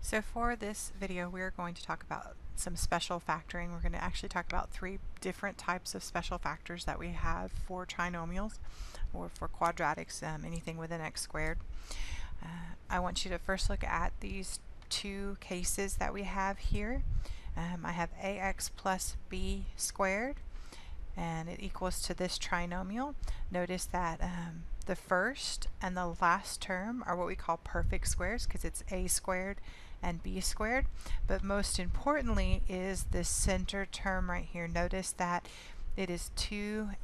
So for this video, we're going to talk about some special factoring. We're going to actually talk about three different types of special factors that we have for trinomials or for quadratics, anything with an x squared. I want you to first look at these two cases that we have here. I have ax plus b squared, and it equals to this trinomial. Notice that the first and the last term are what we call perfect squares because it's a squared and b squared. But most importantly is this center term right here. Notice that it is 2ab.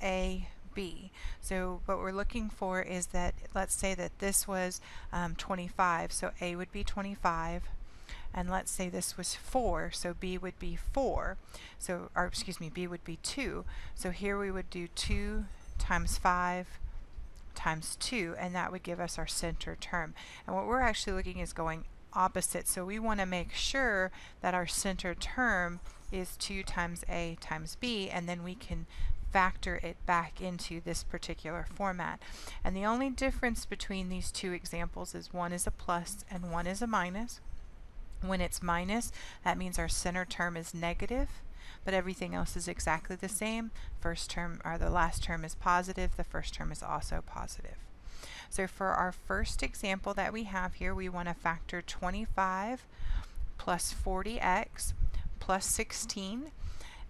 So what we're looking for is that, let's say that this was 25, so a would be 25. And let's say this was 4, so b would be 4. So, or excuse me, b would be 2. So here we would do 2 times 5 times 2, and that would give us our center term. And what we're actually looking is going opposite. So we want to make sure that our center term is 2 times a times b, and then we can factor it back into this particular format. And the only difference between these two examples is one is a plus and one is a minus. When it's minus, that means our center term is negative, but everything else is exactly the same. First term, or the last term, is positive. The first term is also positive. So for our first example that we have here, we want to factor 25 plus 40x plus 16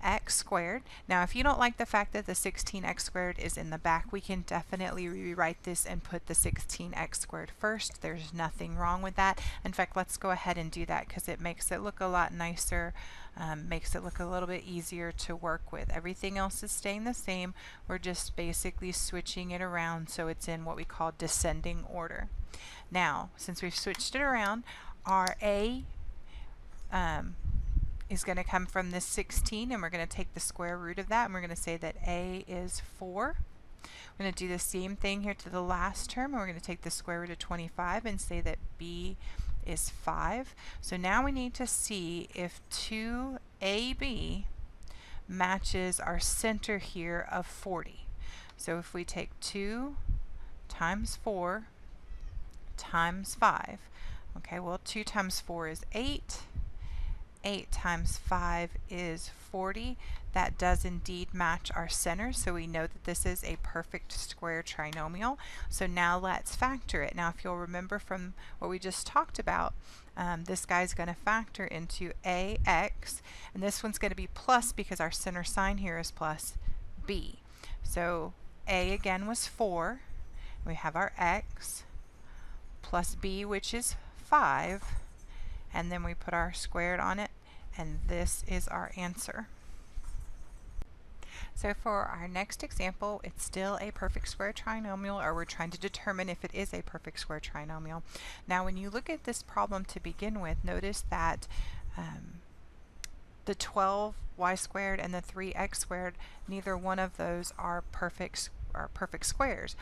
x squared. Now if you don't like the fact that the 16x squared is in the back, we can definitely rewrite this and put the 16x squared first. There's nothing wrong with that. In fact, let's go ahead and do that because it makes it look a lot nicer, makes it look a little bit easier to work with. Everything else is staying the same. We're just basically switching it around so it's in what we call descending order. Now, since we've switched it around, our a is going to come from this 16, and we're going to take the square root of that, and we're going to say that a is 4. We're going to do the same thing here to the last term, and we're going to take the square root of 25 and say that b is 5. So now we need to see if 2ab matches our center here of 40. So if we take 2 times 4 times 5, okay, well 2 times 4 is 8. 8 times 5 is 40. That does indeed match our center, so we know that this is a perfect square trinomial. So now let's factor it. Now if you'll remember from what we just talked about, this guy's going to factor into ax, and this one's going to be plus because our center sign here is plus b. So a again was 4. We have our x plus b, which is 5. And then we put our squared on it, and this is our answer. So for our next example, it's still a perfect square trinomial, or we're trying to determine if it is a perfect square trinomial. Now when you look at this problem to begin with, notice that the 12y squared and the 3x squared, neither one of those are perfect squares.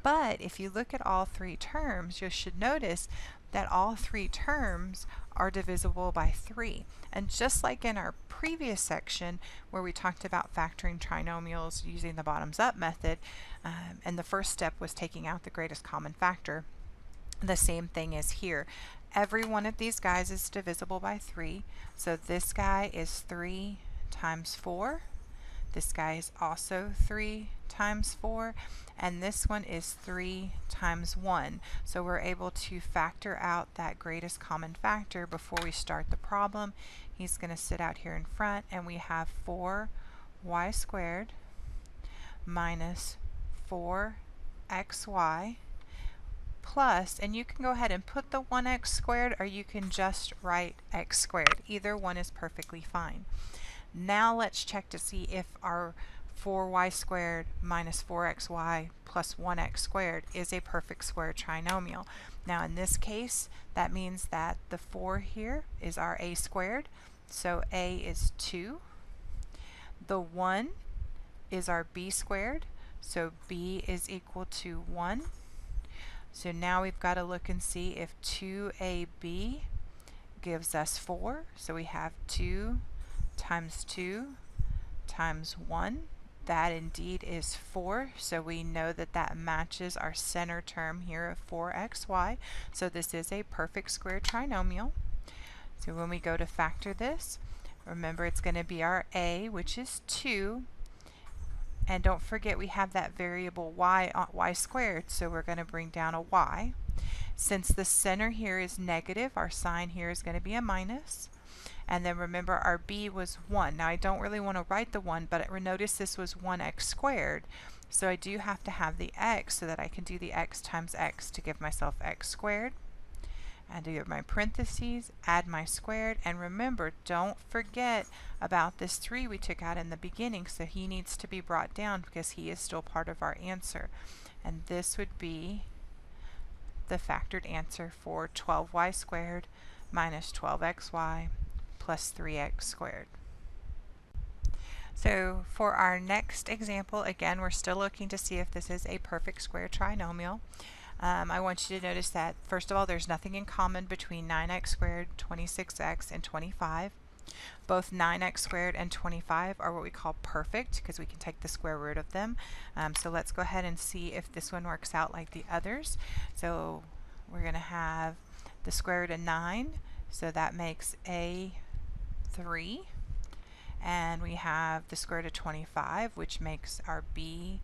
But if you look at all three terms, you should notice that all three terms are divisible by 3. And just like in our previous section where we talked about factoring trinomials using the bottoms up method, and the first step was taking out the greatest common factor, the same thing is here. Every one of these guys is divisible by 3. So this guy is 3 times 4. This guy is also 3 times 4, and this one is 3 times 1. So we're able to factor out that greatest common factor before we start the problem. He's going to sit out here in front, and we have 4y squared minus 4xy plus, and you can go ahead and put the 1x squared, or you can just write x squared. Either one is perfectly fine. Now let's check to see if our 4y squared minus 4xy plus 1x squared is a perfect square trinomial. Now in this case, that means that the 4 here is our a squared, so a is 2. The 1 is our b squared, so b is equal to 1. So now we've got to look and see if 2ab gives us 4. So we have 2 times 2 times 1. That indeed is 4, so we know that that matches our center term here of 4xy. So this is a perfect square trinomial. So when we go to factor this, remember it's going to be our a, which is 2. And don't forget we have that variable y squared, so we're going to bring down a y. Since the center here is negative, our sign here is going to be a minus. And then remember our b was 1. Now I don't really want to write the 1, but notice this was 1x squared. So I do have to have the x so that I can do the x times x to give myself x squared. And do my parentheses, add my squared, and remember, don't forget about this 3 we took out in the beginning, so he needs to be brought down because he is still part of our answer. And this would be the factored answer for 12y squared minus 12xy plus 3x squared. So for our next example, again, we're still looking to see if this is a perfect square trinomial. I want you to notice that, first of all, there's nothing in common between 9x squared, 26x, and 25. Both 9x squared and 25 are what we call perfect because we can take the square root of them. So let's go ahead and see if this one works out like the others. So we're going to have the square root of 9, so that makes a 3. And we have the square root of 25, which makes our b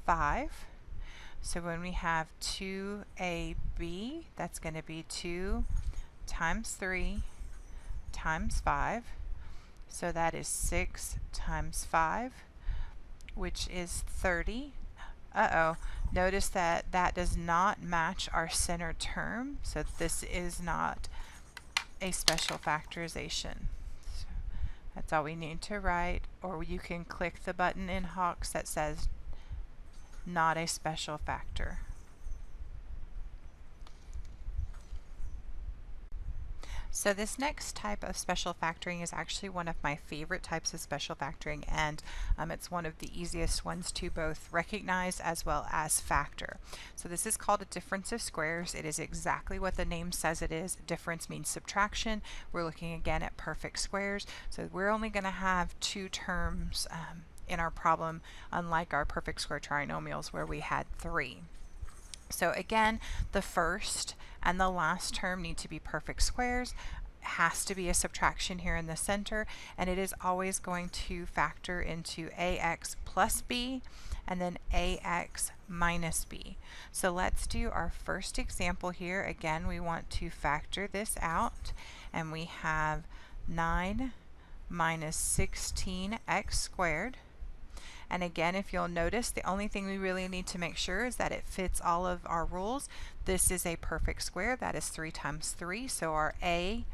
5. So when we have 2ab, that's going to be 2 times 3 times 5. So that is 6 times 5, which is 30. Notice that that does not match our center term, so this is not a special factorization. So that's all we need to write, or you can click the button in Hawks that says not a special factor. So this next type of special factoring is actually one of my favorite types of special factoring, and it's one of the easiest ones to both recognize as well as factor. So this is called a difference of squares. It is exactly what the name says it is. Difference means subtraction. We're looking again at perfect squares. So we're only going to have 2 terms in our problem, unlike our perfect square trinomials where we had 3. So again, the first and the last term need to be perfect squares. Has to be a subtraction here in the center, and it is always going to factor into ax plus b and then ax minus b. So let's do our first example here. Again, we want to factor this out, and we have 9 minus 16x squared. And again, if you'll notice, the only thing we really need to make sure is that it fits all of our rules. This is a perfect square. That is 3 times 3. So our a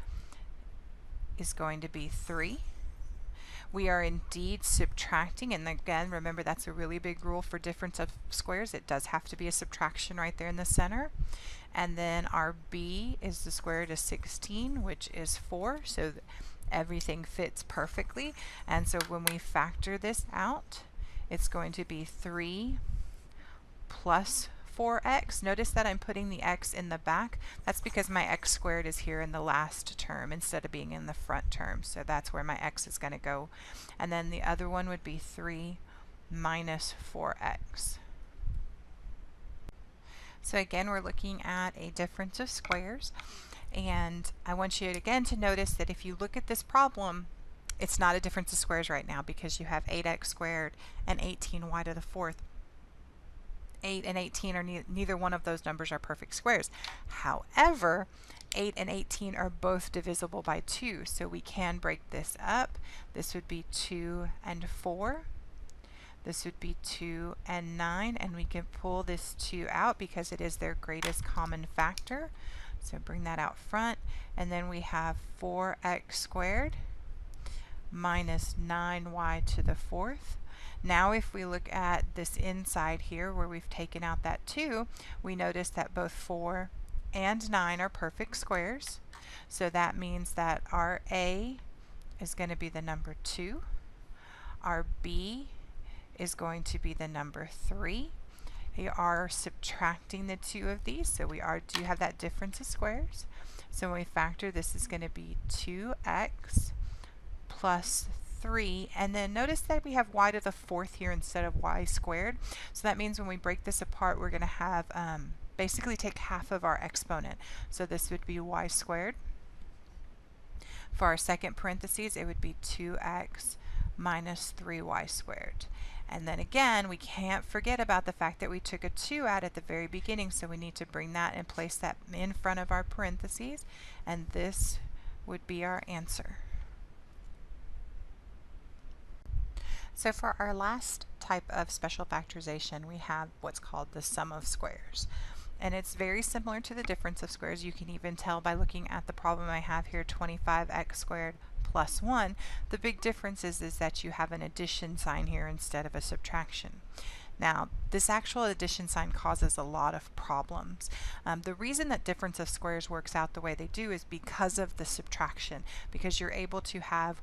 is going to be 3. We are indeed subtracting, and again, remember that's a really big rule for difference of squares. It does have to be a subtraction right there in the center. And then our b is the square root of 16, which is 4. So everything fits perfectly. And so when we factor this out, it's going to be 3 plus 4x. Notice that I'm putting the x in the back. That's because my x squared is here in the last term instead of being in the front term. So that's where my x is going to go. And then the other one would be 3 minus 4x. So again, we're looking at a difference of squares. And I want you again to notice that if you look at this problem, it's not a difference of squares right now because you have 8x squared and 18y to the 4th. 8 and 18 are neither one of those numbers are perfect squares. However, 8 and 18 are both divisible by 2, so we can break this up. This would be 2 and 4. This would be 2 and 9, and we can pull this 2 out because it is their greatest common factor. So bring that out front, and then we have 4x squared minus 9y to the 4th. Now if we look at this inside here where we've taken out that 2, we notice that both 4 and 9 are perfect squares. So that means that our a is going to be the number 2. Our b is going to be the number 3. We are subtracting the 2 of these, so we do have that difference of squares. So when we factor, this is going to be 2x plus 3, and then notice that we have y to the 4th here instead of y squared. So that means when we break this apart, we're going to have basically take half of our exponent. So this would be y squared. For our second parentheses, it would be 2x minus 3y squared. And then again, we can't forget about the fact that we took a 2 out at the very beginning, so we need to bring that and place that in front of our parentheses, and this would be our answer. So for our last type of special factorization, we have what's called the sum of squares. And it's very similar to the difference of squares. You can even tell by looking at the problem I have here, 25x squared plus 1. The big difference is that you have an addition sign here instead of a subtraction. Now, this actual addition sign causes a lot of problems. The reason that difference of squares works out the way they do is because of the subtraction, because you're able to have,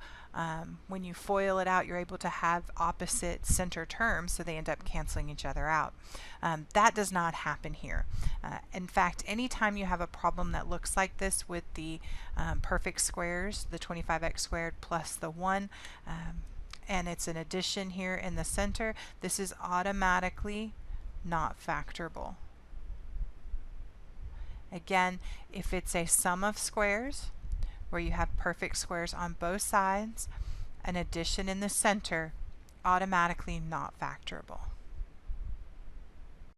when you FOIL it out, you're able to have opposite center terms, so they end up canceling each other out. That does not happen here. In fact, anytime you have a problem that looks like this with the perfect squares, the 25x squared plus the 1, and it's an addition here in the center, this is automatically not factorable. Again, if it's a sum of squares where you have perfect squares on both sides, an addition in the center, automatically not factorable.